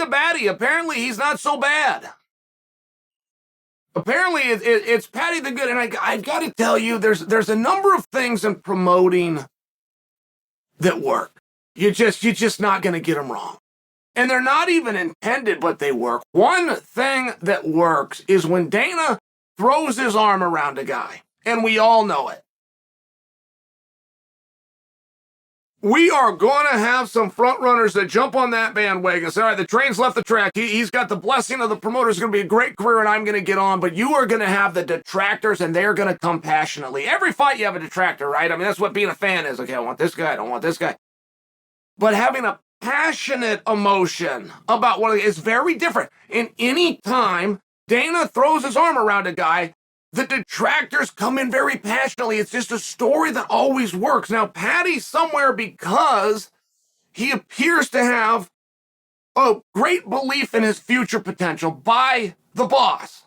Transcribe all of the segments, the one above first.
the Baddy. Apparently, he's not so bad. Apparently, it's Paddy the Good. And I've got to tell you, there's a number of things in promoting that work. You're just not going to get them wrong. And they're not even intended, but they work. One thing that works is when Dana throws his arm around a guy, and we all know it. We are going to have some front runners that jump on that bandwagon. Say, all right, the train's left the track. He's got the blessing of the promoter. It's going to be a great career, and I'm going to get on. But you are going to have the detractors, and they're going to come passionately. Every fight, you have a detractor, right? I mean, that's what being a fan is. Okay, I want this guy. I don't want this guy. But having a passionate emotion about one is very different. And any time Dana throws his arm around a guy, the detractors come in very passionately. It's just a story that always works. Now, Paddy's somewhere because he appears to have a great belief in his future potential by the boss.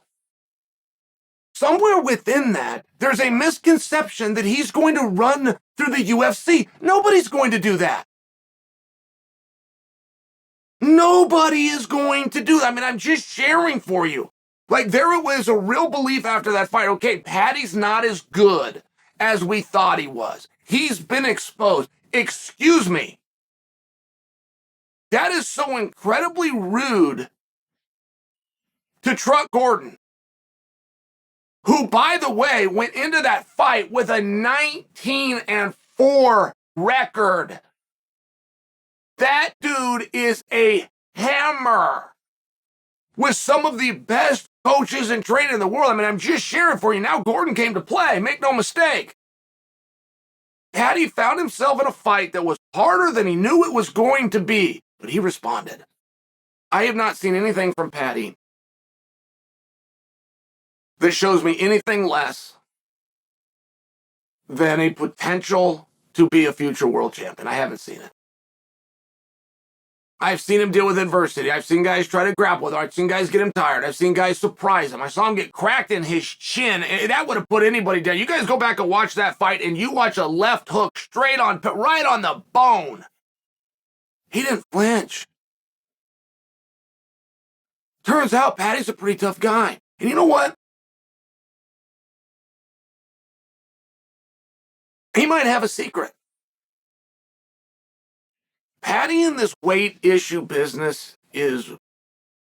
Somewhere within that, there's a misconception that he's going to run through the UFC. Nobody's going to do that. Nobody is going to do that. I mean, I'm just sharing for you. Like, there was a real belief after that fight. Okay, Paddy's not as good as we thought he was. He's been exposed. Excuse me. That is so incredibly rude to Truck Gordon, who, by the way, went into that fight with a 19-4 record. That dude is a hammer with some of the best coaches and training in the world. I mean, I'm just sharing for you. Now Gordon came to play. Make no mistake. Paddy found himself in a fight that was harder than he knew it was going to be, but he responded. I have not seen anything from Paddy that shows me anything less than a potential to be a future world champion. I haven't seen it. I've seen him deal with adversity. I've seen guys try to grapple with him. I've seen guys get him tired. I've seen guys surprise him. I saw him get cracked in his chin. And that would have put anybody down. You guys go back and watch that fight, and you watch a left hook straight on, right on the bone. He didn't flinch. Turns out Paddy's a pretty tough guy. And you know what? He might have a secret. Paddy in this weight issue business is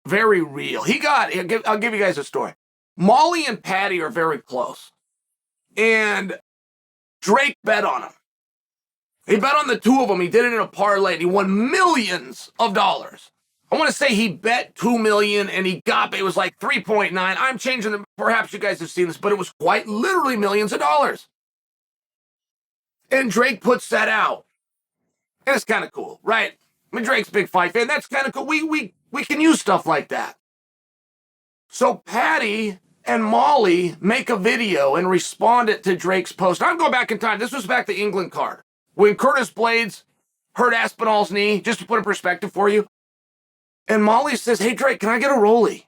very real. I'll give you guys a story. Molly and Paddy are very close. And Drake bet on him. He bet on the two of them. He did it in a parlay. And he won millions of dollars. I want to say he bet $2 million and it was like 3.9. I'm changing them. Perhaps you guys have seen this, but it was quite literally millions of dollars. And Drake puts that out. And it's kind of cool, right? I mean, Drake's a big fight fan. That's kind of cool. We can use stuff like that. So Paddy and Molly make a video and respond it to Drake's post. I'm going back in time. This was back the England card. When Curtis Blades hurt Aspinall's knee, just to put in perspective for you. And Molly says, hey, Drake, can I get a rollie?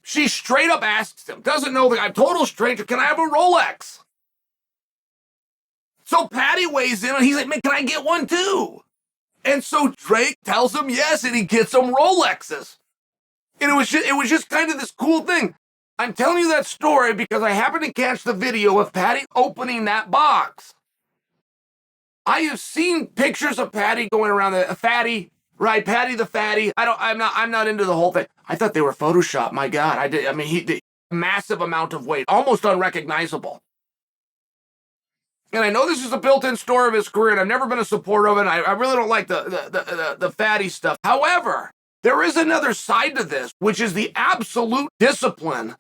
She straight up asks him, doesn't know the guy, total stranger, can I have a Rolex? So Paddy weighs in and he's like, man, can I get one too? And so Drake tells him yes, and he gets some Rolexes. And it was just kind of this cool thing. I'm telling you that story because I happened to catch the video of Paddy opening that box. I have seen pictures of Paddy going around the fatty, right? Paddy the fatty. I'm not into the whole thing. I thought they were Photoshopped. My God, he did a massive amount of weight, almost unrecognizable. And I know this is a built-in story of his career, and I've never been a supporter of it. I really don't like the fatty stuff. However, there is another side to this, which is the absolute discipline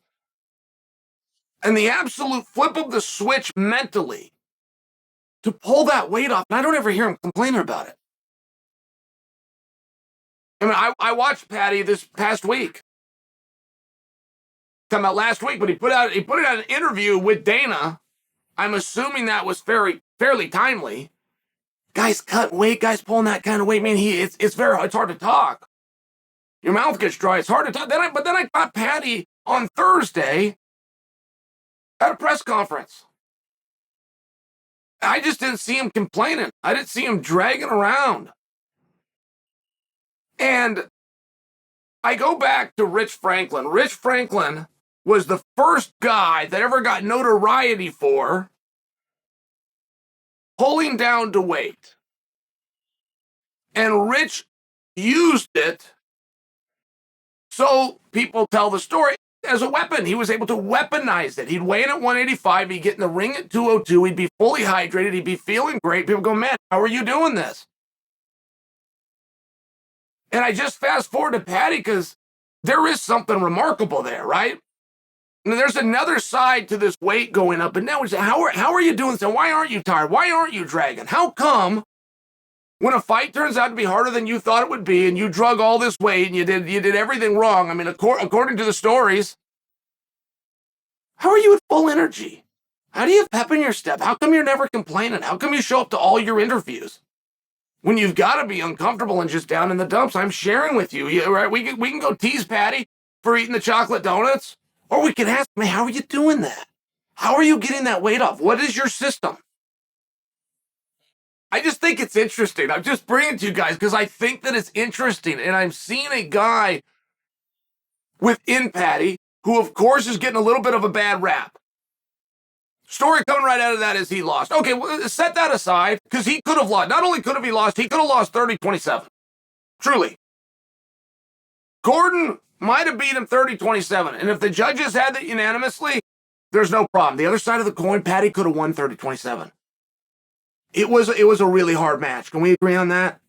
and the absolute flip of the switch mentally to pull that weight off. And I don't ever hear him complaining about it. I mean, I watched Paddy this past week. Talking about last week, but he put out an interview with Dana. I'm assuming that was fairly timely. Guys cut weight, guys pulling that kind of weight, man, it's hard to talk. Your mouth gets dry, it's hard to talk. But then I got Paddy on Thursday at a press conference. I just didn't see him complaining. I didn't see him dragging around. And I go back to Rich Franklin. Rich Franklin was the first guy that ever got notoriety for pulling down to weight. And Rich used it, so people tell the story, as a weapon. He was able to weaponize it. He'd weigh in at 185, he'd get in the ring at 202, he'd be fully hydrated, he'd be feeling great. People go, man, how are you doing this? And I just fast forward to Paddy because there is something remarkable there, right? And there's another side to this weight going up and down. How are you doing this? And why aren't you tired? Why aren't you dragging? How come when a fight turns out to be harder than you thought it would be, and you drug all this weight and you did everything wrong? I mean, according to the stories, how are you at full energy? How do you have pep in your step? How come you're never complaining? How come you show up to all your interviews when you've got to be uncomfortable and just down in the dumps? I'm sharing with you, right? We can go tease Paddy for eating the chocolate donuts, or we can ask him, how are you doing that? How are you getting that weight off? What is your system? I just think it's interesting. I'm just bringing it to you guys because I think that it's interesting. And I'm seeing a guy within Paddy who, of course, is getting a little bit of a bad rap. Story coming right out of that is he lost. Okay, well, set that aside because he could have lost. Not only could have he lost 30-27. Truly. Gordon might have beat him 30-27. And if the judges had it unanimously, there's no problem. The other side of the coin, Paddy could have won 30-27. It was a really hard match. Can we agree on that?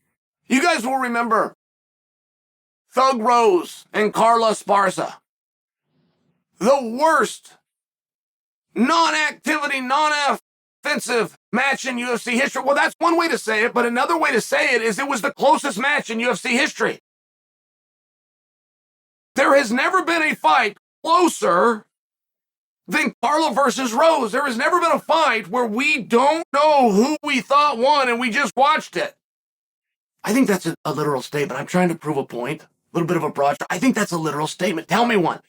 You guys will remember Thug Rose and Carla Esparza. The worst non-activity, non-offensive match in UFC history. Well, that's one way to say it, but another way to say it is it was the closest match in UFC history. There has never been a fight closer than Carla versus Rose. There has never been a fight where we don't know who we thought won and we just watched it. I think that's a literal statement. I'm trying to prove a point. A little bit of a broad. I think that's a literal statement. Tell me one.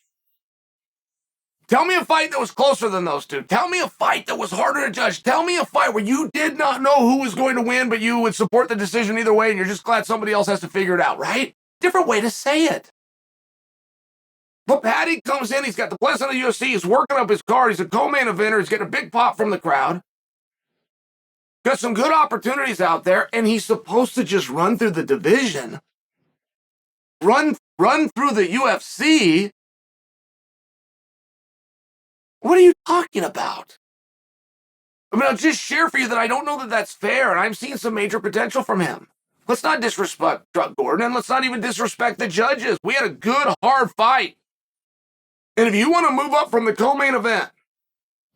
Tell me a fight that was closer than those two. Tell me a fight that was harder to judge. Tell me a fight where you did not know who was going to win, but you would support the decision either way and you're just glad somebody else has to figure it out, right? Different way to say it. But Paddy comes in, he's got the blessing of the UFC, he's working up his card, he's a co-main eventer, he's getting a big pop from the crowd. Got some good opportunities out there, and he's supposed to just run through the division. Run through the UFC. What are you talking about? I mean, I'll just share for you that I don't know that that's fair, and I'm seeing some major potential from him. Let's not disrespect Gordon, and let's not even disrespect the judges. We had a good, hard fight. And if you want to move up from the co-main event,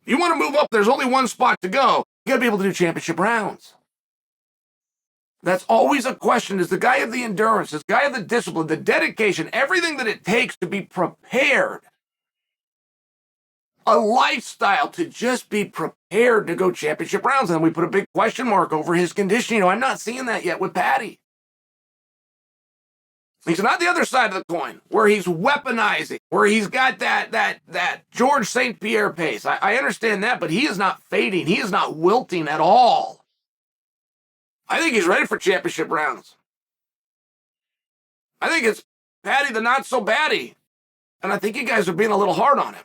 you want to move up, there's only one spot to go. You got to be able to do championship rounds. That's always a question. Is the guy of the endurance, is the guy of the discipline, the dedication, everything that it takes to be prepared, a lifestyle to just be prepared to go championship rounds. And then we put a big question mark over his condition. You know, I'm not seeing that yet with Paddy. He's not the other side of the coin, where he's weaponizing, where he's got that George St. Pierre pace. I understand that, but he is not fading. He is not wilting at all. I think he's ready for championship rounds. I think it's Paddy the Not So Baddy. And I think you guys are being a little hard on him.